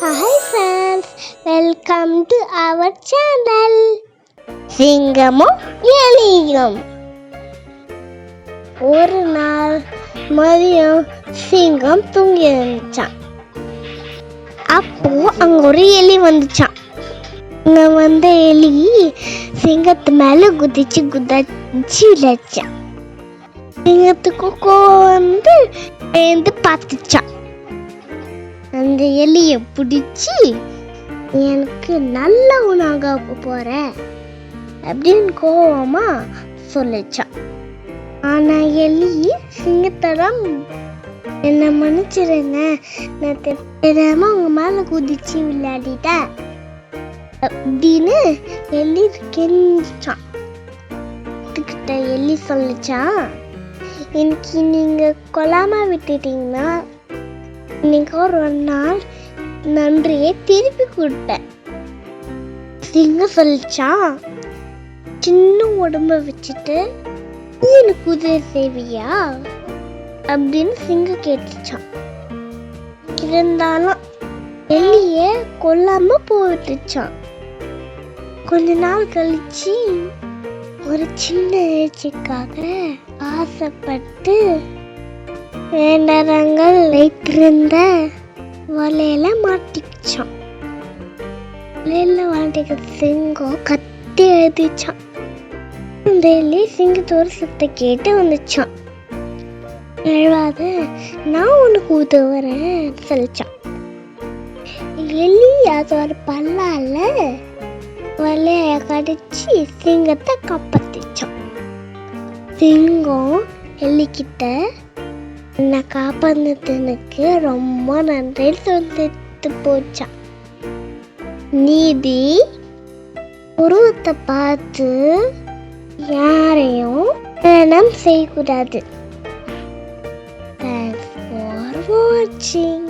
Hi friends, welcome to our channel. சிங்கமும் எலியும். ஒரு நாள் மதியம் சிங்கம் தூங்கி இருந்துச்சான். அப்போ அங்க ஒரு எலி வந்துச்சான். அங்க வந்த எலி சிங்கத்து மேல குதிச்சு விளைச்சான். சிங்கத்துக்கு கோவம் வந்து பார்த்துச்சான். அந்த எலியை பிடிச்சி எனக்கு நல்ல உணவாக போற அப்படின்னு கோவமா சொல்லிச்சான். ஆனா எலி சிங்கத்தடம் என்ன மன்னிச்சிருங்க, நான் தெரியாம உங்க மேல குதிச்சு விளையாடிட்டேன் அப்படின்னு எலி கெஞ்சிச்சான். எலி சொல்லிச்சான், இன்னைக்கு நீங்க கொல்லாம விட்டுட்டீங்கன்னா இன்னைக்கு ஒரு நாள் நன்றியை திருப்பி கொடுத்தேன். சிங்கம் சொல்லிச்சான், சின்ன உடம்ப வச்சுட்டு எனக்கு உதவி செய்வியா அப்படின்னு சிங்கம் கேட்டுச்சான். இருந்தாலும் எலிய கொல்லாம போட்டுச்சான். கொஞ்ச நாள் கழிச்சு ஒரு சின்ன எழுச்சிக்காக ஆசைப்பட்டு வேண்டரங்கள் வைத்திருந்த வலையில மாட்டிச்சான். வலையில மாட்டிக்க சிங்கம் கத்தி எழுதிச்சான். அந்த எலி சிங்கத்தோட சத்த கேட்டு வந்துச்சான். எழுவாத, நான் உனக்கு உதவுறேன் சொல்லிச்சான். எலி அதோட பல்லால வலைய கடிச்சு சிங்கத்தை காப்பாத்திச்சான். சிங்கம் எலிக்கிட்ட என்னை காப்பாந்ததுக்கு ரொம்ப நன்றி சொல்லிட்டு போச்சான். நீதி உருவத்தை பார்த்து யாரையும் மரணம் செய்யக்கூடாது. Thanks for watching.